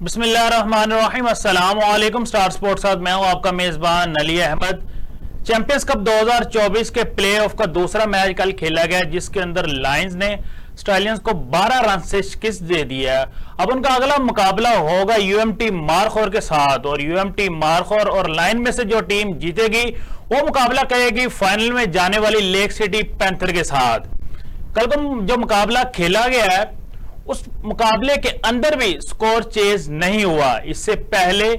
बिस्मिल्लाहिर्रहमानिर्रहीम, अस्सलाम वालेकुम। स्टार स्पोर्ट्स साथ मैं हूं आपका मेजबान अली अहमद। चैंपियंस कप 2024 के प्लेऑफ का दूसरा मैच कल खेला गया, जिसके अंदर लायंस ने स्टालियंस को 12 रन से शिकस्त दे दिया है। अब उनका अगला मुकाबला होगा यूएमटी मारखोर के साथ, और यूएमटी मारखोर और लायन में से जो टीम जीतेगी वो मुकाबला करेगी फाइनल में जाने वाली लेक सिटी पैंथर के साथ। कल को जो मुकाबला खेला गया है उस मुकाबले के अंदर भी स्कोर चेज नहीं हुआ। इससे पहले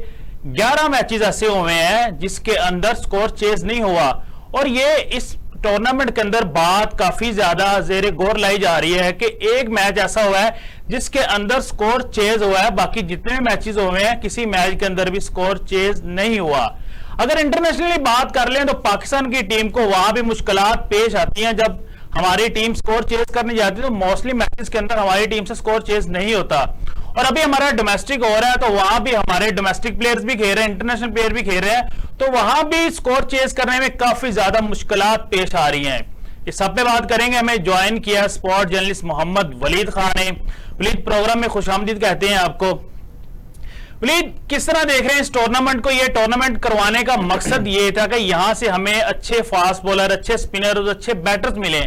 11 मैचेस ऐसे हुए हैं जिसके अंदर स्कोर चेज नहीं हुआ, और ये इस टूर्नामेंट के अंदर बात काफी ज्यादा जेर गौर लाई जा रही है कि एक मैच ऐसा हुआ है जिसके अंदर स्कोर चेज हुआ है, बाकी जितने मैचेस हुए हैं किसी मैच के अंदर भी स्कोर चेज नहीं हुआ। अगर इंटरनेशनली बात कर लें तो पाकिस्तान की टीम को वहां भी मुश्किलात पेश आती हैं। जब हमारी टीम स्कोर चेज करने जाती है तो मोस्टली मैचेस के अंदर हमारी टीम से स्कोर चेज नहीं होता। और अभी हमारा डोमेस्टिक हो रहा है तो वहां भी हमारे डोमेस्टिक प्लेयर्स भी खेल रहे हैं, इंटरनेशनल प्लेयर भी खेल रहे हैं, तो वहां भी स्कोर चेज करने में काफी ज्यादा मुश्किलात पेश आ रही हैं। इस सब पे बात करेंगे। हमें ज्वाइन किया स्पोर्ट जर्नलिस्ट मोहम्मद वलीद खान ने। वलीद, प्रोग्राम में खुशामदीद कहते हैं आपको। वलीद, किस तरह देख रहे हैं इस टूर्नामेंट को? ये टूर्नामेंट करवाने का मकसद ये था कि यहां से हमें अच्छे फास्ट बॉलर, अच्छे स्पिनर और अच्छे बैटर्स मिले,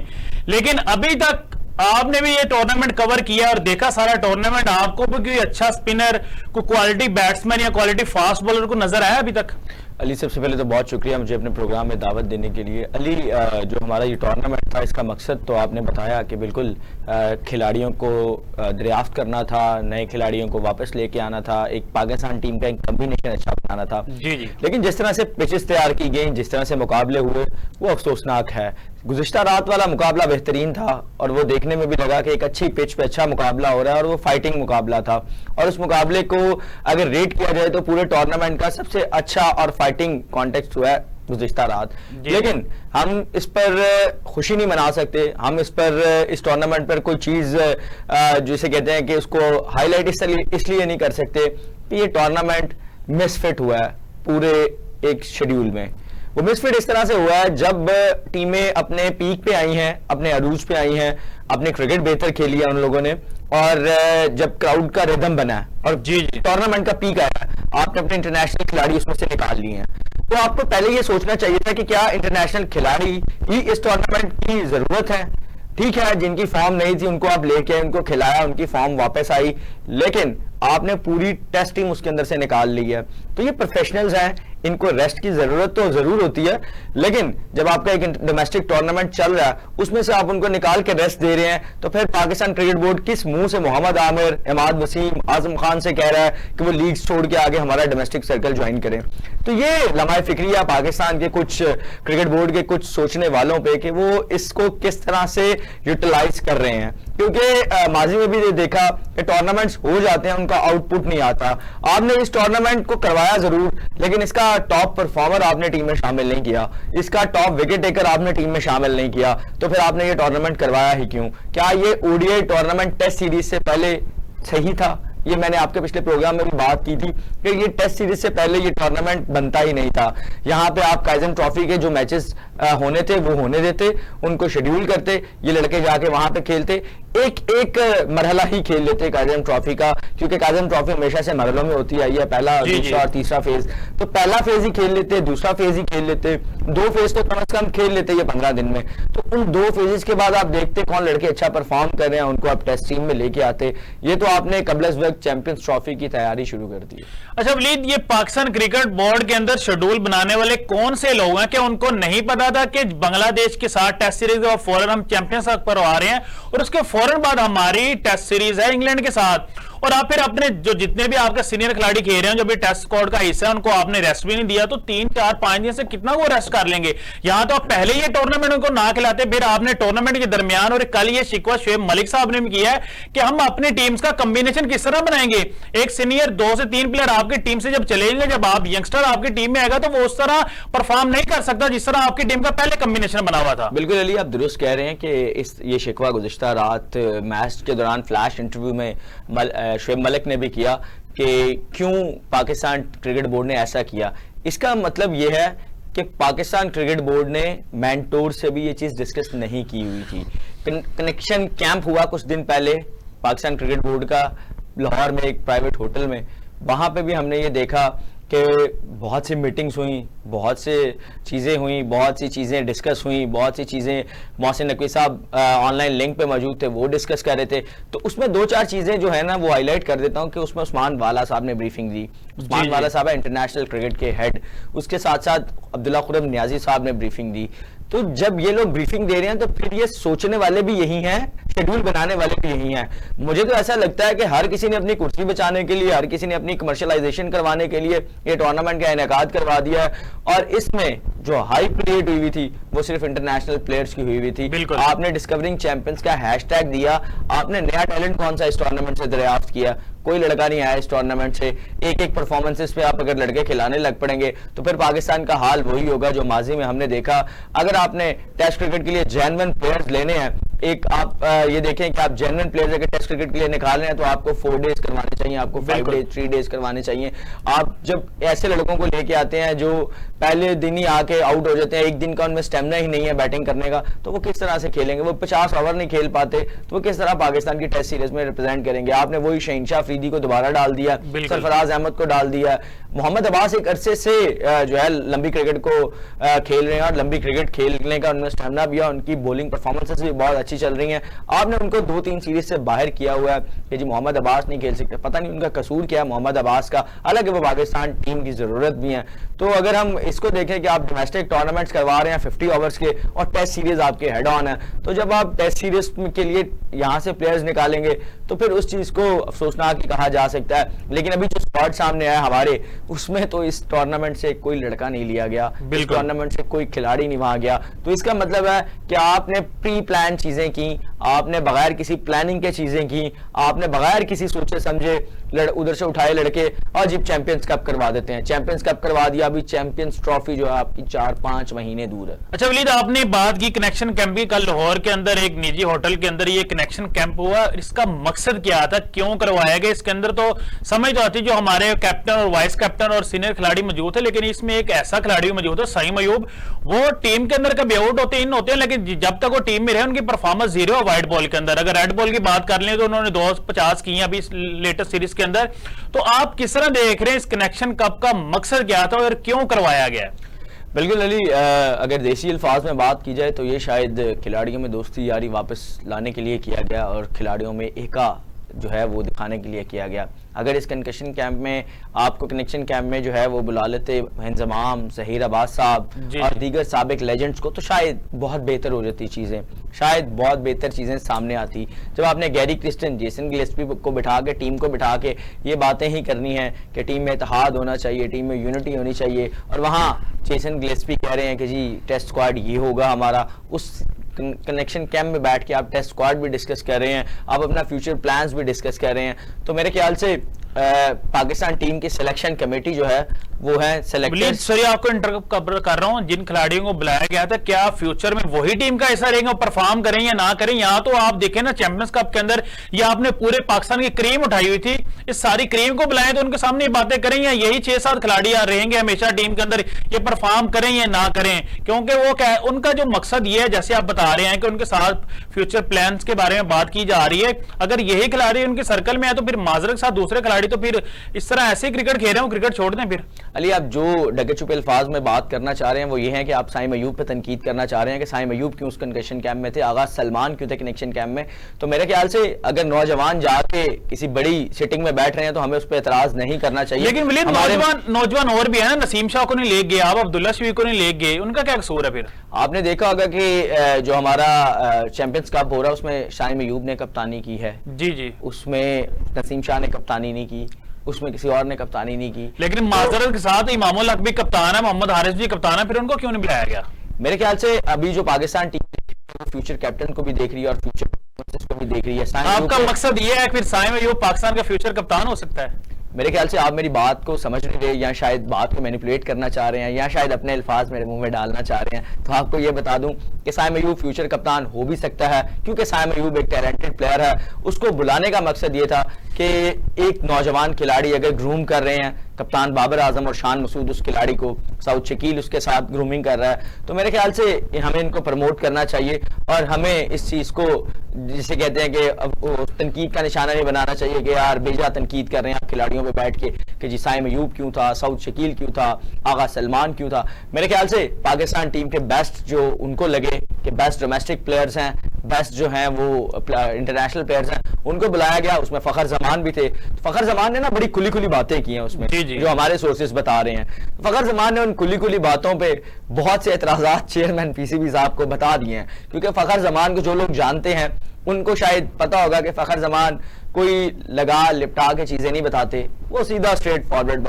लेकिन अभी तक आपने भी ये टूर्नामेंट कवर किया और देखा सारा टूर्नामेंट, आपको भी कोई अच्छा स्पिनर, कोई क्वालिटी बैट्समैन या क्वालिटी फास्ट बॉलर को नजर आया अभी तक? अली, सबसे पहले तो बहुत शुक्रिया मुझे अपने प्रोग्राम में दावत देने के लिए। अली, जो हमारा ये टूर्नामेंट था इसका मकसद तो आपने बताया कि बिल्कुल खिलाड़ियों को दरियाफ्त करना था, नए खिलाड़ियों को वापस लेके आना था, एक पाकिस्तान टीम का एक कम्बिनेशन अच्छा बनाना था। जी जी। लेकिन जिस तरह से पिचेस तैयार की गई, जिस तरह से मुकाबले हुए, वो अफसोसनाक है। गुज़िश्ता रात वाला मुकाबला बेहतरीन था और वो देखने में भी लगा कि एक अच्छी पिच पे अच्छा मुकाबला हो रहा है और वो फाइटिंग मुकाबला था, और उस मुकाबले को अगर रेट किया जाए तो पूरे टूर्नामेंट का सबसे अच्छा और फाइटिंग कॉन्टेक्स्ट हुआ है गुज़िश्ता रात। लेकिन हम इस पर खुशी नहीं मना सकते, हम इस पर इस टूर्नामेंट पर कोई चीज़ जिसे कहते हैं कि उसको हाईलाइट इसलिए नहीं कर सकते कि ये टूर्नामेंट मिसफिट हुआ है पूरे एक शेड्यूल में। वो मिसफिट इस तरह से हुआ है जब टीमें अपने पीक पे आई हैं, अपने अरूज पे आई हैं, अपने क्रिकेट बेहतर खेली है उन लोगों ने, और जब क्राउड का रिदम बना है और जी टूर्नामेंट का पीक आया है, आपने अपने इंटरनेशनल खिलाड़ी उसमें से निकाल लिए हैं। तो आपको पहले ये सोचना चाहिए था कि क्या इंटरनेशनल खिलाड़ी ही इस टूर्नामेंट की जरूरत है। ठीक है, जिनकी फॉर्म नहीं थी उनको आप लेके उनको खिलाया, उनकी फॉर्म वापस आई, लेकिन आपने पूरी टेस्ट टीम उसके अंदर से निकाल ली है। तो ये प्रोफेशनल्स हैं, इनको रेस्ट की जरूरत तो जरूर होती है, लेकिन जब आपका एक डोमेस्टिक टूर्नामेंट चल रहा है उसमें से आप उनको निकाल के रेस्ट दे रहे हैं, तो फिर पाकिस्तान क्रिकेट बोर्ड किस मुंह से मोहम्मद आमिर, इमाद वसीम, आजम खान से कह रहा है कि वो लीग छोड़ के आगे हमारा डोमेस्टिक सर्कल ज्वाइन करें? तो ये लम्हा फिक्रिया पाकिस्तान के कुछ क्रिकेट बोर्ड के कुछ सोचने वालों पे कि वो इसको किस तरह से यूटिलाइज कर रहे हैं, क्योंकि माजी में भी देखा कि टूर्नामेंट्स हो जाते हैं, उनका आउटपुट नहीं आता। आपने इस टूर्नामेंट को करवाया जरूर, लेकिन इसका टॉप परफॉर्मर आपने टीम में शामिल नहीं किया, इसका टॉप विकेट टेकर आपने टीम में शामिल नहीं किया, तो फिर आपने ये टूर्नामेंट करवाया ही क्यों? क्या ये ओडीआई टूर्नामेंट टेस्ट सीरीज से पहले सही था? ये मैंने आपके पिछले प्रोग्राम में भी बात की थी कि ये टेस्ट सीरीज से पहले ये टूर्नामेंट बनता ही नहीं था। यहाँ पे आप काइजम ट्रॉफी के जो मैचेस होने थे वो होने देते, उनको शेड्यूल करते, ये लड़के जाके वहां पे खेलते, एक एक मरहला ही खेल लेते काइजम ट्रॉफी का, क्योंकि काइजम ट्रॉफी हमेशा से मरहलों में होती आई है, पहला, दूसरा और तीसरा फेज। तो पहला फेज ही खेल लेते, दूसरा फेज ही खेल लेते, 2 फेज तो कम से कम खेल लेते ये 15 दिन में। तो उन 2 फेजेस के बाद आप देखते कौन लड़के अच्छा परफॉर्म कर रहे हैं, उनको आप टेस्ट टीम में लेके आते। ये तो आपने कबल वक्त चैंपियंस ट्रॉफी की तैयारी शुरू कर दी। अच्छा वलीद, ये पाकिस्तान क्रिकेट बोर्ड के अंदर शेड्यूल बनाने वाले कौन से लोग हैं? क्या उनको नहीं पता था कि बांग्लादेश के साथ टेस्ट सीरीज और फौरन हम चैंपियंस पर आ रहे हैं, और उसके फौरन बाद हमारी टेस्ट सीरीज है इंग्लैंड के साथ, और आप फिर अपने जो जितने भी आपके सीनियर खिलाड़ी खेल रहे हैं जो भी टेस्ट स्क्वाड का हिस्सा है उनको आपने रेस्ट भी नहीं दिया, तो 3, 4, 5 दिन से कितना वो रेस्ट कर लेंगे? यहां तो आप पहले ये टूर्नामेंट उनको ना खिलाते, फिर आपने टूर्नामेंट के दरमियान, और कल ये शिकवा शुएब मलिक साहब ने भी किया है कि हम अपनी टीम्स का कॉम्बिनेशन किस तरह बनाएंगे। एक सीनियर 2 से 3 प्लेयर आपकी टीम से जब चलेंगे, जब आप यंगस्टर आपकी टीम में आएगा तो वो उस तरह परफॉर्म नहीं कर सकता जिस तरह आपकी टीम का पहले कॉम्बिनेशन बना हुआ था। बिल्कुल अली, आप दुरुस्त कह रहे हैं कि ये शिकवा गुज़िश्ता रात मैच के दौरान फ्लैश इंटरव्यू में शुएब मलिक ने भी किया कि क्यों पाकिस्तान क्रिकेट बोर्ड ने ऐसा किया। इसका मतलब यह है कि पाकिस्तान क्रिकेट बोर्ड ने मेंटोर से भी ये चीज़ डिस्कस नहीं की हुई थी। कनेक्शन कैंप हुआ कुछ दिन पहले पाकिस्तान क्रिकेट बोर्ड का लाहौर में एक प्राइवेट होटल में, वहाँ पे भी हमने ये देखा कि बहुत सी मीटिंग्स हुई, बहुत से चीज़ें हुई, बहुत सी चीज़ें डिस्कस हुई, बहुत सी चीज़ें मोहसिन नकवी साहब ऑनलाइन लिंक पे मौजूद थे, वो डिस्कस कर रहे थे। तो उसमें 2-4 चीज़ें जो है ना वो हाईलाइट कर देता हूँ कि उसमें उस्मान वाला साहब ने ब्रीफिंग दी। उस्मान वाला साहब है इंटरनेशनल क्रिकेट के हेड, उसके साथ साथ अब्दुल्ला खुर्रम नियाजी साहब ने ब्रीफिंग दी। तो जब ये लोग ब्रीफिंग दे रहे हैं तो फिर ये सोचने वाले भी यही हैं, शेड्यूल बनाने वाले भी यही हैं। मुझे तो ऐसा लगता है कि हर किसी ने अपनी कुर्सी बचाने के लिए, हर किसी ने अपनी कमर्शलाइजेशन करवाने के लिए ये टूर्नामेंट का इनेकाद करवा दिया है, और इसमें जो हाई क्रिएट हुई थी वो सिर्फ इंटरनेशनल प्लेयर्स की हुई थी। आपने डिस्कवरिंग चैंपियंस का हैशटैग दिया, आपने नया टैलेंट कौन सा इस टूर्नामेंट से दरियाफ्त किया? कोई लड़का नहीं आया इस टूर्नामेंट से। एक परफॉर्मेंसेस पे आप अगर लड़के खिलाने लग पड़ेंगे तो फिर पाकिस्तान का हाल वही होगा जो माजी में हमने देखा। अगर आपने टेस्ट क्रिकेट के लिए जेन्युइन प्लेयर्स लेने हैं, एक आप ये देखें कि आप जेन्युइन प्लेयर्स अगर टेस्ट क्रिकेट के लिए निकाल रहे हैं तो आपको 4 डेज करवाने चाहिए, आपको 5 डेज 3 डेज करवाने चाहिए। आप जब ऐसे लड़कों को लेके आते हैं जो पहले दिन ही आके आउट हो जाते हैं, एक दिन का उनमें स्टेमिना ही नहीं है बैटिंग करने का, तो वो किस तरह से खेलेंगे? वो 50 ओवर नहीं खेल पाते तो वो किस तरह पाकिस्तान की टेस्ट सीरीज में रिप्रेजेंट करेंगे? आपने वही शहीनशाह अफरीदी को दोबारा डाल दिया, सरफराज अहमद को डाल दिया, मोहम्मद अब्बास एक अरसे से जो है लंबी क्रिकेट को खेल रहे हैं और लंबी क्रिकेट खेलने का उनमें स्टेमिना भी है, उनकी बॉलिंग परफॉर्मेंसेस भी बहुत अच्छी चल रही हैं। आपने उनको 2-3 सीरीज से बाहर किया हुआ है कि जी मोहम्मद अब्बास नहीं खेल सकते। पता नहीं उनका कसूर क्या है मोहम्मद अब्बास का, हालांकि वो पाकिस्तान टीम की जरूरत भी है। तो अगर हम इसको देखें कि आप डोमेस्टिक टूर्नामेंट्स करवा रहे हैं 50 ओवर्स के और टेस्ट सीरीज आपके हेड ऑन है, तो जब आप टेस्ट सीरीज के लिए यहाँ से प्लेयर्स निकालेंगे तो फिर उस चीज को अफसोसनाक ही कहा जा सकता है। लेकिन अभी जो स्क्वाड सामने आया हमारे, उसमें तो इस टूर्नामेंट से कोई लड़का नहीं लिया गया, इस टूर्नामेंट से कोई खिलाड़ी नहीं वहां गया। तो इसका मतलब है कि आपने प्री प्लान चीजें की, आपने बगैर किसी प्लानिंग के चीजें की, आपने बगैर किसी सोचे समझे उधर से उठाए लड़के और जी चैंपियंस कप करवा देते हैं। चैंपियंस कप करवा दिया, अभी चैंपियंस ट्रॉफी जो है आपकी 4-5 महीने दूर है। अच्छा वलीद, आपने बात की कनेक्शन कैंप की। कल लाहौर के अंदर एक निजी होटल के अंदर ये कनेक्शन कैंप हुआ, इसका मकसद क्या था, क्यों करवाया गया? इसके अंदर तो समझ तो आती, जो हमारे कैप्टन और वाइस कैप्टन और सीनियर खिलाड़ी मौजूद थे, लेकिन इसमें एक ऐसा खिलाड़ी मौजूद है सईम अयूब, वो टीम के अंदर कभी आउट होते इन होते हैं, लेकिन जब तक वो टीम में रहे उनकी परफॉर्मेंस 0 है व्हाइट बॉल के अंदर। अगर रेड बॉल की बात कर लें तो उन्होंने 250 की अभी लेटेस्ट सीरीज के अंदर। तो आप किस तरह देख रहे हैं इस कनेक्शन कप का मकसद क्या था और क्यों करवाया गया? बिल्कुल अली, अगर देसी अल्फाज में बात की जाए तो ये शायद खिलाड़ियों में दोस्ती यारी वापस लाने के लिए किया गया और खिलाड़ियों में एका जो है वो दिखाने के लिए किया गया। अगर इस कनेक्शन कैंप में आपको कनेक्शन कैंप में जो है वो बुला लेते इंजमाम, ज़हीर अब्बास साहब और दीगर साबिक लेजेंड्स को, तो शायद बहुत बेहतर हो जाती चीज़ें, शायद बहुत बेहतर चीज़ें सामने आती। जब आपने गैरी क्रिस्टन, जेसन गिलेस्पी को बिठा के, टीम को बिठा के ये बातें ही करनी है कि टीम में इत्तेहाद होना चाहिए, टीम में यूनिटी होनी चाहिए, और वहाँ जेसन गिलेस्पी कह रहे हैं कि जी टेस्ट स्क्वाड ये होगा हमारा, उस कनेक्शन कैंप में बैठ के आप टेस्ट स्क्वाड भी डिस्कस कर रहे हैं, आप अपना फ्यूचर प्लान्स भी डिस्कस कर रहे हैं। तो मेरे ख्याल से पाकिस्तान टीम की सिलेक्शन कमेटी जो है वो है सिलेक्टेड। सॉरी आपको इंटरप्ट कर रहा हूं, जिन खिलाड़ियों को बुलाया गया था क्या फ्यूचर में वही टीम का हिस्सा रहेंगे, परफॉर्म करें या ना करें? यहाँ तो आप देखें ना चैंपियंस कप के अंदर ये आपने पूरे पाकिस्तान की क्रीम उठाई हुई थी, इस सारी क्रीम को बुलाएं तो उनके सामने बातें करें, या यही 6-7 खिलाड़ी रहेंगे हमेशा टीम के अंदर, ये परफॉर्म करें या ना करें? क्योंकि वो क्या उनका जो मकसद ये है, जैसे आप बता रहे हैं कि उनके साथ फ्यूचर प्लान्स के बारे में बात की जा रही है, अगर यही खिलाड़ी उनके सर्कल में है तो फिर माजरत के साथ दूसरे खिलाड़ी तो फिर इस तरह ऐसे क्रिकेट खेल रहे हैं, क्रिकेट छोड़ दें फिर। अली, आप जो डगे छुपे अल्फाज में बात करना चाह रहे हैं वो ये है कि आप साइम अयूब पे तनकीद करना चाह रहे हैं कि साइम अयूब क्यों उस कनेक्शन कैंप में थे, आगाज सलमान क्यों थे कनेक्शन कैंप में। तो मेरे ख्याल से अगर नौजवान जाके किसी बड़ी सिटिंग में बैठ रहे हैं तो हमें उस पर एतराज नहीं करना चाहिए। लेकिन नौजवान और भी है ना, नसीम शाह को नहीं ले गए आप, अब्दुल्ला शफी को नहीं ले गए, उनका क्या कसूर है फिर? आपने देखा होगा कि जो हमारा चैंपियंस कप हो रहा है उसमें साइम अयूब ने कप्तानी की है, जी, उसमें नसीम शाह ने कप्तानी नहीं की, उसमें किसी और ने कप्तानी नहीं की। लेकिन माजरत के साथ इमामुल हक भी कप्तान है, मोहम्मद हारिस भी कप्तान है, फिर उनको क्यों नहीं बुलाया गया? मेरे ख्याल से अभी जो पाकिस्तान टीम फ्यूचर कैप्टन को भी देख रही है और फ्यूचर को भी देख रही है। आपका मकसद ये है फिर साइम अयूब पाकिस्तान का फ्यूचर कप्तान हो सकता है? मेरे ख्याल से आप मेरी बात को समझ नहीं रहे, या शायद बात को मैनिपुलेट करना चाह रहे हैं, या शायद अपने अल्फाज मेरे मुंह में डालना चाह रहे हैं। तो आपको ये बता दूं कि साइम अयूब फ्यूचर कप्तान हो भी सकता है, क्योंकि साइम अयूब एक टैलेंटेड प्लेयर है। उसको बुलाने का मकसद ये था कि एक नौजवान खिलाड़ी अगर ग्रूम कर रहे हैं कप्तान बाबर आजम और शान मसूद उस खिलाड़ी को, सऊद शकील उसके साथ ग्रूमिंग कर रहा है। तो मेरे ख्याल से हमें इनको प्रमोट करना चाहिए और हमें इस चीज़ को जिसे कहते हैं कि तनकीद का निशाना नहीं बनाना चाहिए कि यार बेजा तनकीद कर रहे हैं आप खिलाड़ियों पे बैठ के कि जी साइम अयूब क्यों था, सऊद शकील क्यों था, आगा सलमान क्यों था। मेरे ख्याल से पाकिस्तान टीम के बेस्ट जो उनको लगे कि बेस्ट डोमेस्टिक प्लेयर्स हैं, बेस्ट जो हैं वो इंटरनेशनल प्लेयर्स हैं, उनको बुलाया गया। उसमें फ़खर जमान भी थे। फ़खर जमान ने ना बड़ी खुली खुली बातें की हैं उसमें, जो हमारे सोर्सेज बता रहे हैं। फ़खर जमान ने उन खुली खुली बातों पे बहुत से एतराज़ात चेयरमैन पीसीबी साहब को बता दिए हैं, क्योंकि फ़खर जमान को जो लोग जानते हैं उनको शायद पता होगा कि फ़खर जमान कोई लगा लिपटा के चीजें नहीं बताते, वो सीधा स्ट्रेट फॉरवर्ड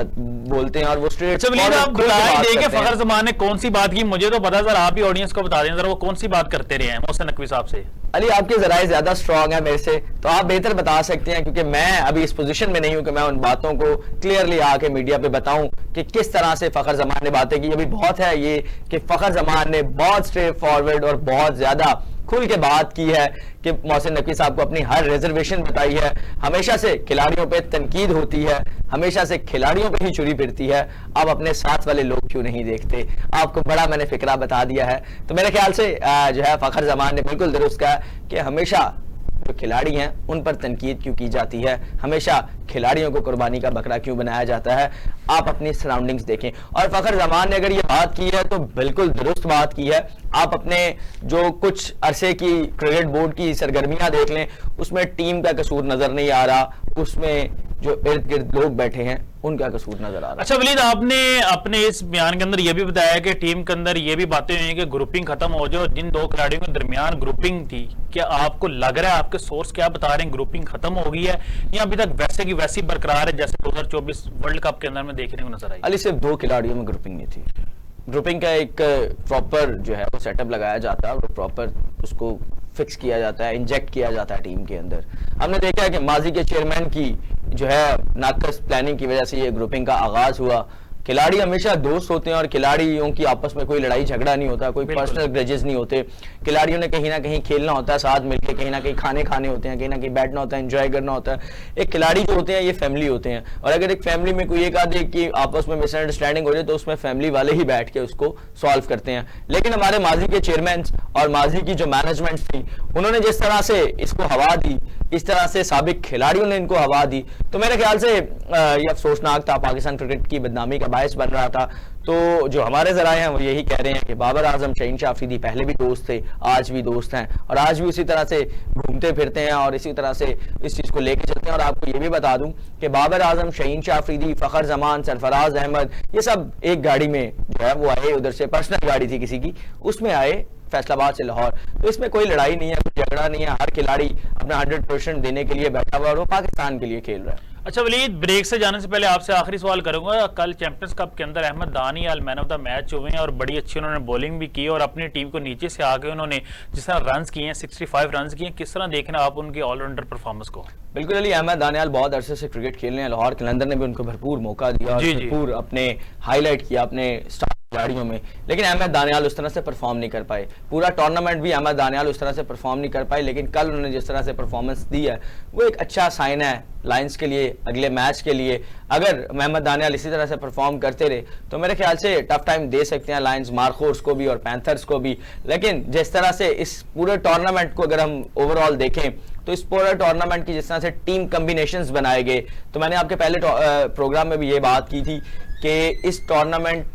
बोलते हैं और वो स्ट्रेट फ़खर जमान ने कौन सी बात की मुझे तो पता, सर आप ही ऑडियंस को बता दें जरा वो कौन सी बात करते रहे हैं मोहसिन नकवी साहब से। अली आपके जराए ज्यादा स्ट्रांग है मेरे से, तो आप बेहतर बता सकते हैं, क्योंकि मैं अभी इस पोजीशन में नहीं हूं कि मैं उन बातों को क्लियरली आके मीडिया पे बताऊं कि किस तरह से फ़खर जमान ने बातें की। अभी बहुत है ये कि फ़खर जमान ने बहुत स्ट्रेट फॉरवर्ड और बहुत ज्यादा खुल के बात की है कि मोहसिन नकवी साहब को अपनी हर रिजर्वेशन बताई है। हमेशा से खिलाड़ियों पे तनकीद होती है, हमेशा से खिलाड़ियों पे ही चुरी फिरती है, अब अपने साथ वाले लोग क्यों नहीं देखते। आपको बड़ा मैंने फिक्रा बता दिया है। तो मेरे ख्याल से जो है फ़खर जमान ने बिल्कुल दुरुस्त कहा कि हमेशा जो खिलाड़ी हैं उन पर तनकीद क्यों की जाती है, हमेशा खिलाड़ियों को कुर्बानी का बकरा क्यों बनाया जाता है। आप अपनी सराउंडिंग्स देखें। और फ़खर जमान ने अगर ये बात की है तो बिल्कुल दुरुस्त बात की है। आप अपने जो कुछ अरसे की क्रिकेट बोर्ड की सरगर्मियां देख लें, उसमें टीम का कसूर नजर नहीं आ रहा, उसमें जो इर्द गिर्द लोग बैठे हैं उनका कसूर नजर आ रहा है। अच्छा वलीद, आपने अपने इस बयान के अंदर यह भी बताया कि टीम के अंदर यह भी बातें हुई हैं कि ग्रुपिंग खत्म हो जाए। जिन दो खिलाड़ियों के दरमियान ग्रुपिंग थी, क्या आपको लग रहा है, आपके सोर्स क्या बता रहे हैं, ग्रुपिंग खत्म हो गई है या अभी तक वैसे की वैसी बरकरार है जैसे 2024 वर्ल्ड कप के अंदर में देखने को नजर आई? अली सिर्फ दो खिलाड़ियों में ग्रुपिंग नहीं थी। ग्रुपिंग का एक प्रॉपर जो है वो सेटअप लगाया जाता है और प्रॉपर उसको फिक्स किया जाता है, इंजेक्ट किया जाता है टीम के अंदर। हमने देखा है कि माजी के चेयरमैन की जो है नाकस प्लानिंग की वजह से ये ग्रुपिंग का आगाज हुआ। खिलाड़ी हमेशा दोस्त होते हैं और खिलाड़ियों की आपस में कोई लड़ाई झगड़ा नहीं होता, कोई पर्सनल ग्रजेस नहीं होते। खिलाड़ियों ने कहीं ना कहीं खेलना होता है साथ मिलकर, कहीं ना कहीं खाने होते हैं, कहीं ना कहीं बैठना होता है, एंजॉय करना होता है। एक खिलाड़ी जो होते हैं ये फैमिली होते हैं, और अगर एक फैमिली में कोई एक आधे की आपस में मिसअंडरस्टैंडिंग हो जाए तो उसमें फैमिली वाले ही बैठ के उसको सॉल्व करते हैं। लेकिन हमारे माजी के चेयरमैन और माजी की जो मैनेजमेंट थी, उन्होंने जिस तरह से इसको हवा दी, इस तरह से साबिक खिलाड़ियों ने इनको हवा दी, तो मेरे ख्याल से यह अफसोसनाक था, पाकिस्तान क्रिकेट की बदनामी का बायस बन रहा था। तो जो हमारे जराए हैं वो यही कह रहे हैं कि बाबर आजम शहीनशाह अफरीदी पहले भी दोस्त थे, आज भी दोस्त हैं और आज भी उसी तरह से घूमते फिरते हैं और इसी तरह से इस चीज़ को लेके चलते हैं। और आपको ये भी बता दूं कि बाबर आजम, शहीनशाह अफरीदी, फ़खर जमान, सरफराज अहमद, ये सब एक गाड़ी में जो है वो आए, उधर से पर्सनल गाड़ी थी किसी की, उसमें आए फैसलाबाद से लाहौर। तो इसमें कोई लड़ाई नहीं है, कोई झगड़ा नहीं है। हर खिलाड़ी अपना 100% देने के लिए बैठा हुआ और वो पाकिस्तान के लिए खेल रहा है। अच्छा वलीद, ब्रेक से जाने से पहले आपसे आखिरी सवाल करूंगा। कल चैंपियंस कप के अंदर Ahmed Daniyal man of the match हुए हैं और बड़ी अच्छी उन्होंने बॉलिंग भी की और अपनी टीम को नीचे से आके उन्होंने जिस तरह रन्स किए हैं, 65 रन्स किए, किस तरह देखना आप उनकी ऑलराउंडर परफॉर्मेंस को? बिल्कुल अली, अहमद दानियाल बहुत अरसे से क्रिकेट खेल रहे हैं। लाहौर कलंदर ने भी उनको भरपूर मौका दिया और भरपूर अपने हाईलाइट किया अपने खिलाड़ियों में, लेकिन अहमद दानियाल उस तरह से परफॉर्म नहीं कर पाए। पूरा टूर्नामेंट भी अहमद दानियाल उस तरह से परफॉर्म नहीं कर पाए, लेकिन कल उन्होंने जिस तरह से परफॉर्मेंस दी है वो एक अच्छा साइन है लायंस के लिए, अगले मैच के लिए। अगर अहमद दानियाल इसी तरह से परफॉर्म करते रहे तो मेरे ख्याल से टफ टाइम दे सकते हैं लायंस मार्कोर्स को भी और पैंथर्स को भी। लेकिन जिस तरह से इस पूरे टूर्नामेंट को अगर हम ओवरऑल देखें तो इस पूरे टूर्नामेंट की जिस तरह से टीम कम्बिनेशंस बनाए गए, तो मैंने आपके पहले प्रोग्राम में भी ये बात की थी कि इस टूर्नामेंट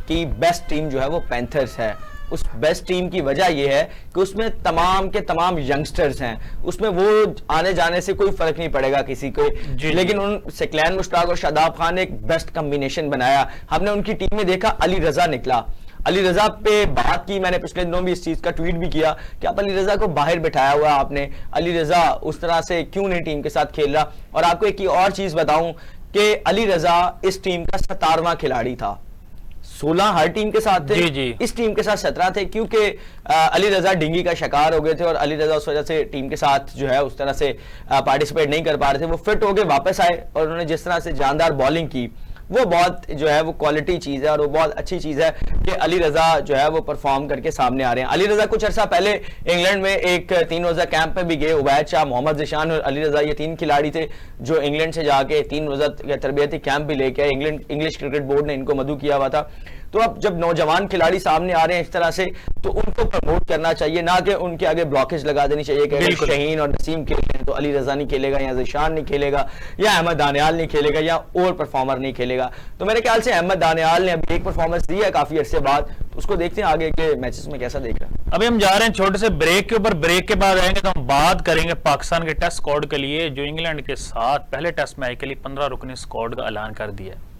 की बेस्ट टीम जो है वो पैंथर्स है। उस बेस्ट टीम की वजह यह है कि उसमें तमाम के तमाम यंगस्टर्स हैं, उसमें वो आने जाने से कोई फर्क नहीं पड़ेगा किसी को। लेकिन उन सिकलैन मुश्ताक और शादाब खान ने एक बेस्ट कम्बिनेशन बनाया। हमने उनकी टीम में देखा अली रजा निकला, अली रजा पे बात की, मैंने पिछले दिनों भी इस चीज का ट्वीट भी किया कि आप अली रजा को बाहर बिठाया हुआ आपने, अली रजा उस तरह से क्यों नहीं टीम के साथ खेल रहा। और आपको एक और चीज बताऊं कि अली रजा इस टीम का 17वां खिलाड़ी था, 16 हर टीम के साथ थे, इस टीम के साथ 17 थे, क्योंकि अली रजा डिंगी का शिकार हो गए थे और अली रजा उस वजह से टीम के साथ जो है उस तरह से पार्टिसिपेट नहीं कर पा रहे थे। वो फिट हो गए वापस आए और उन्होंने जिस तरह से जानदार बॉलिंग की, वो बहुत जो है वो क्वालिटी चीज़ है और वो बहुत अच्छी चीज़ है कि अली रज़ा जो है वो परफॉर्म करके सामने आ रहे हैं। अली रज़ा कुछ अर्सा पहले इंग्लैंड में एक 3 रोज़ा कैंप में भी गए। उबैद शाह, मोहम्मद ज़िशान और अली रज़ा, ये 3 खिलाड़ी थे जो इंग्लैंड से जाके 3 रोज़ा तरबियती कैंप भी लेके आए। इंग्लिश क्रिकेट बोर्ड ने इनको मदऊ किया हुआ था। तो अब जब नौजवान खिलाड़ी सामने आ रहे हैं इस तरह से, तो उनको प्रमोट करना चाहिए, ना कि उनके आगे ब्लॉकेज लगा देनी चाहिए कि अगर शहीन और नसीम खेल रहे हैं तो अली रज़ा नहीं खेलेगा, या ज़िशान नहीं खेलेगा, या अहमद दानियाल नहीं खेलेगा, या और परफॉर्मर नहीं खेलेगा। तो मेरे ख्याल से अहमद दानियाल ने अभी एक परफॉर्मेंस दी है काफी अरसे बाद, तो उसको देखते हैं आगे के मैचेस में कैसा देख रहा है। अभी हम जा रहे हैं छोटे से ब्रेक के ऊपर। ब्रेक के बाद आएंगे तो हम बात करेंगे पाकिस्तान के टेस्ट स्क्वाड के लिए, जो इंग्लैंड के साथ पहले टेस्ट मैच के लिए 15 रुकनी स्क्वाड का ऐलान कर दिया है।